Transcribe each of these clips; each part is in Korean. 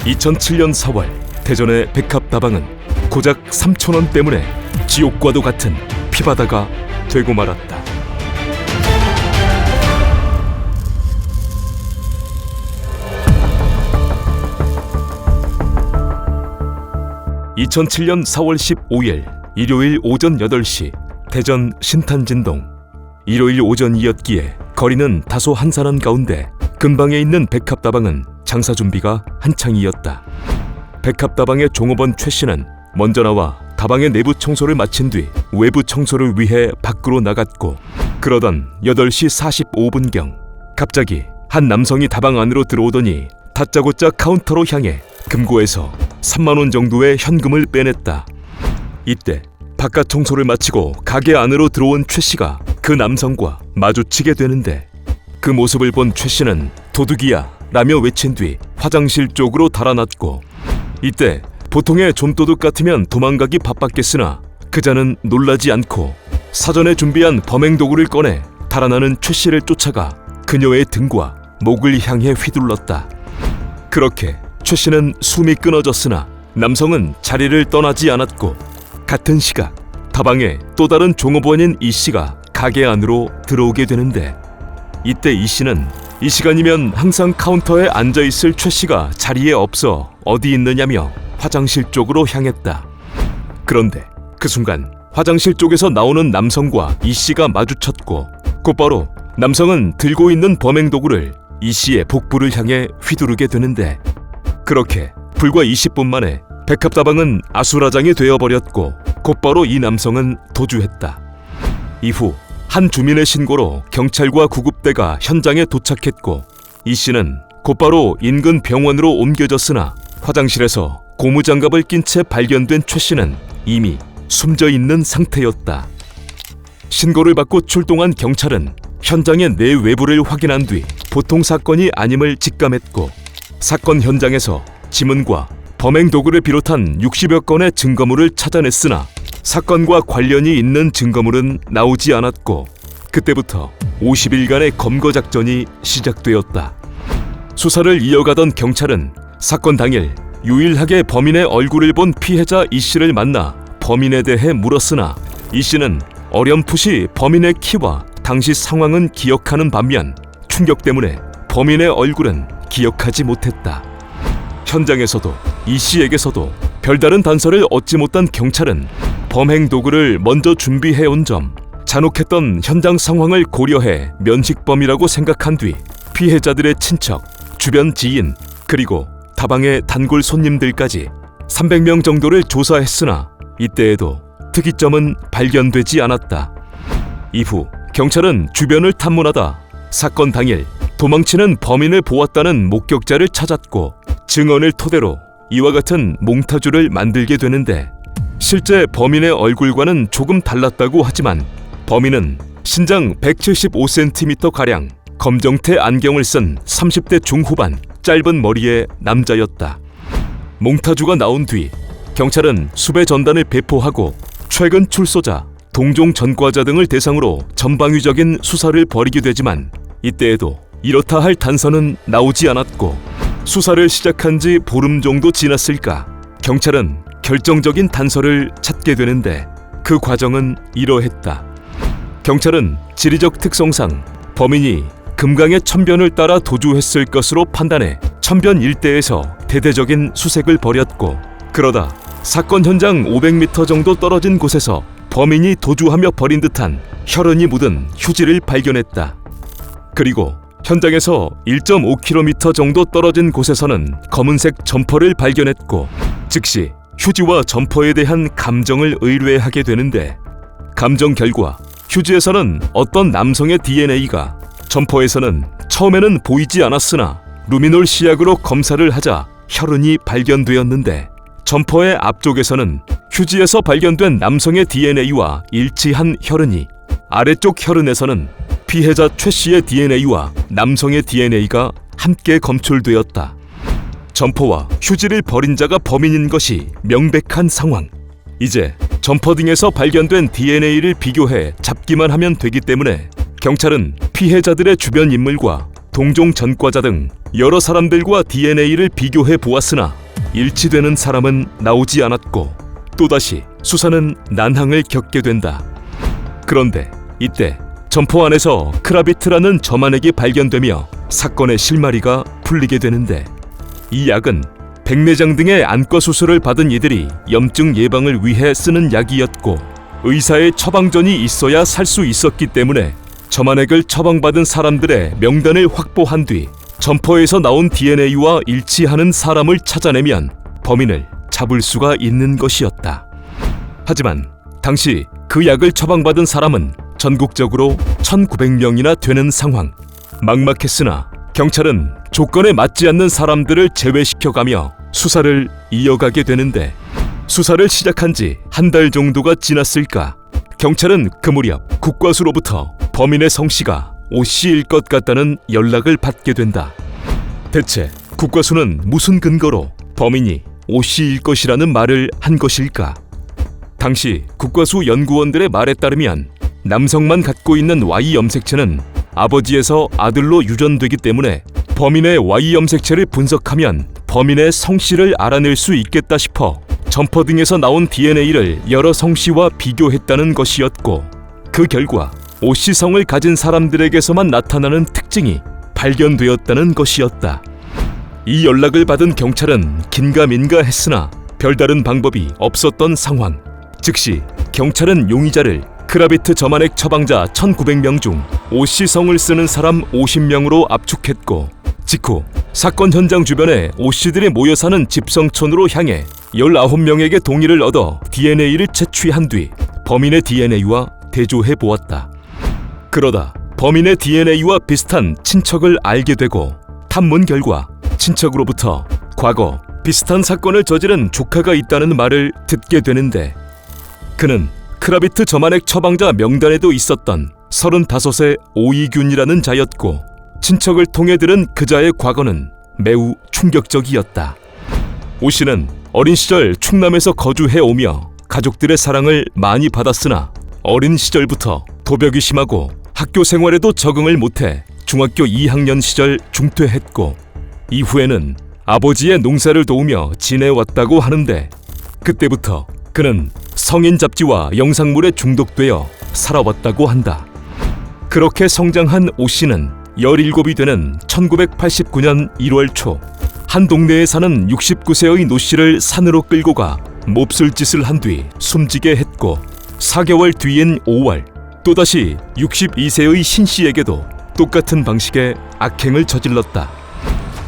2007년 4월 대전의 백합다방은 고작 3,000원 때문에 지옥과도 같은 피바다가 되고 말았다. (2007년 4월 15일) 일요일 오전 8시 대전 신탄진동. 일요일 오전이었기에 거리는 다소 한산한 가운데 근방에 있는 백합다방은 장사 준비가 한창이었다. 백합다방의 종업원 최 씨는 먼저 나와 다방의 내부 청소를 마친 뒤 외부 청소를 위해 밖으로 나갔고, 그러던 8시 45분경 갑자기 한 남성이 다방 안으로 들어오더니 다짜고짜 카운터로 향해 금고에서 3만 원 정도의 현금을 빼냈다. 이때 바깥 청소를 마치고 가게 안으로 들어온 최 씨가 그 남성과 마주치게 되는데, 그 모습을 본 최 씨는 도둑이야 라며 외친 뒤 화장실 쪽으로 달아났고, 이때 보통의 좀도둑 같으면 도망가기 바빴겠으나 그자는 놀라지 않고 사전에 준비한 범행 도구를 꺼내 달아나는 최 씨를 쫓아가 그녀의 등과 목을 향해 휘둘렀다. 그렇게 최 씨는 숨이 끊어졌으나 남성은 자리를 떠나지 않았고, 같은 시각 다방에 또 다른 종업원인 이 씨가 가게 안으로 들어오게 되는데, 이때 이 씨는 이 시간이면 항상 카운터에 앉아있을 최 씨가 자리에 없어 어디 있느냐며 화장실 쪽으로 향했다. 그런데 그 순간 화장실 쪽에서 나오는 남성과 이 씨가 마주쳤고, 곧바로 남성은 들고 있는 범행 도구를 이 씨의 복부를 향해 휘두르게 되는데, 그렇게 불과 20분 만에 백합다방은 아수라장이 되어버렸고, 곧바로 이 남성은 도주했다. 이후 한 주민의 신고로 경찰과 구급대가 현장에 도착했고, 이 씨는 곧바로 인근 병원으로 옮겨졌으나 화장실에서 고무장갑을 낀 채 발견된 최 씨는 이미 숨져 있는 상태였다. 신고를 받고 출동한 경찰은 현장의 내외부를 확인한 뒤 보통 사건이 아님을 직감했고, 사건 현장에서 지문과 범행 도구를 비롯한 60여 건의 증거물을 찾아냈으나 사건과 관련이 있는 증거물은 나오지 않았고, 그때부터 50일간의 검거 작전이 시작되었다. 수사를 이어가던 경찰은 사건 당일 유일하게 범인의 얼굴을 본 피해자 이 씨를 만나 범인에 대해 물었으나 이 씨는 어렴풋이 범인의 키와 당시 상황은 기억하는 반면 충격 때문에 범인의 얼굴은 기억하지 못했다. 현장에서도 이 씨에게서도 별다른 단서를 얻지 못한 경찰은 범행 도구를 먼저 준비해온 점, 잔혹했던 현장 상황을 고려해 면식범이라고 생각한 뒤 피해자들의 친척, 주변 지인, 그리고 다방의 단골 손님들까지 300명 정도를 조사했으나 이때에도 특이점은 발견되지 않았다. 이후 경찰은 주변을 탐문하다 사건 당일 도망치는 범인을 보았다는 목격자를 찾았고, 증언을 토대로 이와 같은 몽타주를 만들게 되는데, 실제 범인의 얼굴과는 조금 달랐다고 하지만 범인은 신장 175cm가량, 검정태 안경을 쓴 30대 중후반, 짧은 머리의 남자였다. 몽타주가 나온 뒤 경찰은 수배 전단을 배포하고 최근 출소자, 동종 전과자 등을 대상으로 전방위적인 수사를 벌이게 되지만 이때에도 이렇다 할 단서는 나오지 않았고, 수사를 시작한 지 보름 정도 지났을까 경찰은 결정적인 단서를 찾게 되는데, 그 과정은 이러했다. 경찰은 지리적 특성상 범인이 금강의 천변을 따라 도주했을 것으로 판단해 천변 일대에서 대대적인 수색을 벌였고, 그러다 사건 현장 500m 정도 떨어진 곳에서 범인이 도주하며 버린 듯한 혈흔이 묻은 휴지를 발견했다. 그리고 현장에서 1.5km 정도 떨어진 곳에서는 검은색 점퍼를 발견했고, 즉시 휴지와 점퍼에 대한 감정을 의뢰하게 되는데, 감정 결과 휴지에서는 어떤 남성의 DNA가, 점퍼에서는 처음에는 보이지 않았으나 루미놀 시약으로 검사를 하자 혈흔이 발견되었는데, 점퍼의 앞쪽에서는 휴지에서 발견된 남성의 DNA와 일치한 혈흔이, 아래쪽 혈흔에서는 피해자 최 씨의 DNA와 남성의 DNA가 함께 검출되었다. 점퍼와 휴지를 버린 자가 범인인 것이 명백한 상황. 이제 점퍼 등에서 발견된 DNA를 비교해 잡기만 하면 되기 때문에 경찰은 피해자들의 주변 인물과 동종 전과자 등 여러 사람들과 DNA를 비교해 보았으나 일치되는 사람은 나오지 않았고 또다시 수사는 난항을 겪게 된다. 그런데 이때 점포 안에서 크라비트라는 점안액이 발견되며 사건의 실마리가 풀리게 되는데, 이 약은 백내장 등의 안과 수술을 받은 이들이 염증 예방을 위해 쓰는 약이었고 의사의 처방전이 있어야 살 수 있었기 때문에 점안액을 처방받은 사람들의 명단을 확보한 뒤 점포에서 나온 DNA와 일치하는 사람을 찾아내면 범인을 잡을 수가 있는 것이었다. 하지만 당시 그 약을 처방받은 사람은 전국적으로 1900명이나 되는 상황. 막막했으나 경찰은 조건에 맞지 않는 사람들을 제외시켜가며 수사를 이어가게 되는데, 수사를 시작한 지 한 달 정도가 지났을까, 경찰은 그 무렵 국과수로부터 범인의 성씨가 오씨일 것 같다는 연락을 받게 된다. 대체 국과수는 무슨 근거로 범인이 오씨일 것이라는 말을 한 것일까? 당시 국과수 연구원들의 말에 따르면 남성만 갖고 있는 Y 염색체는 아버지에서 아들로 유전되기 때문에 범인의 Y 염색체를 분석하면 범인의 성씨를 알아낼 수 있겠다 싶어 점퍼 등에서 나온 DNA를 여러 성씨와 비교했다는 것이었고, 그 결과 오씨 성을 가진 사람들에게서만 나타나는 특징이 발견되었다는 것이었다. 이 연락을 받은 경찰은 긴가민가했으나 별다른 방법이 없었던 상황. 즉시 경찰은 용의자를 크라비트 점안액 처방자 1900명 중 오씨 성을 쓰는 사람 50명으로 압축했고, 직후 사건 현장 주변에 오씨들이 모여 사는 집성촌으로 향해 19명에게 동의를 얻어 DNA를 채취한 뒤 범인의 DNA와 대조해 보았다. 그러다 범인의 DNA와 비슷한 친척을 알게 되고, 탐문 결과 친척으로부터 과거 비슷한 사건을 저지른 조카가 있다는 말을 듣게 되는데, 그는 크라비트 점안액 처방자 명단에도 있었던 35세 오이균이라는 자였고, 친척을 통해 들은 그자의 과거는 매우 충격적이었다. 오 씨는 어린 시절 충남에서 거주해 오며 가족들의 사랑을 많이 받았으나 어린 시절부터 도벽이 심하고 학교 생활에도 적응을 못해 중학교 2학년 시절 중퇴했고, 이후에는 아버지의 농사를 도우며 지내왔다고 하는데, 그때부터 그는 성인 잡지와 영상물에 중독되어 살아왔다고 한다. 그렇게 성장한 오 씨는 17이 되는 1989년 1월 초 한 동네에 사는 69세의 노 씨를 산으로 끌고 가 몹쓸 짓을 한 뒤 숨지게 했고, 4개월 뒤인 5월 또다시 62세의 신 씨에게도 똑같은 방식의 악행을 저질렀다.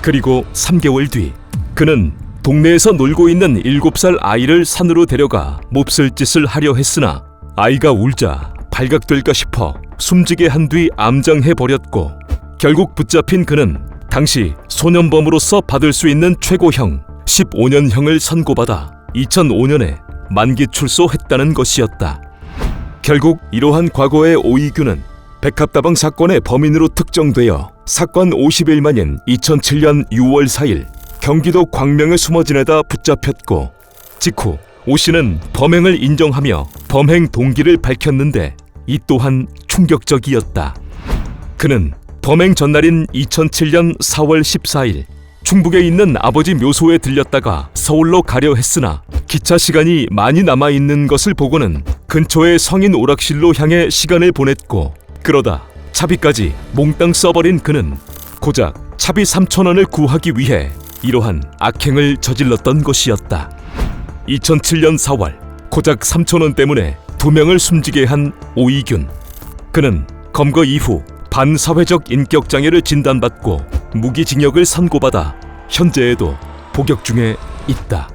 그리고 3개월 뒤 그는 동네에서 놀고 있는 7살 아이를 산으로 데려가 몹쓸 짓을 하려 했으나 아이가 울자 발각될까 싶어 숨지게 한 뒤 암장해버렸고, 결국 붙잡힌 그는 당시 소년범으로서 받을 수 있는 최고형 15년형을 선고받아 2005년에 만기 출소했다는 것이었다. 결국 이러한 과거의 오이균은 백합다방 사건의 범인으로 특정되어 사건 50일 만인 2007년 6월 4일 경기도 광명에 숨어 지내다 붙잡혔고, 직후 오 씨는 범행을 인정하며 범행 동기를 밝혔는데 이 또한 충격적이었다. 그는 범행 전날인 2007년 4월 14일 충북에 있는 아버지 묘소에 들렸다가 서울로 가려 했으나 기차 시간이 많이 남아있는 것을 보고는 근처의 성인 오락실로 향해 시간을 보냈고, 그러다 차비까지 몽땅 써버린 그는 고작 차비 3,000원을 구하기 위해 이러한 악행을 저질렀던 것이었다. 2007년 4월 고작 3,000원 때문에 2명을 숨지게 한 오이균. 그는 검거 이후 반사회적 인격장애를 진단받고 무기징역을 선고받아 현재에도 복역 중에 있다.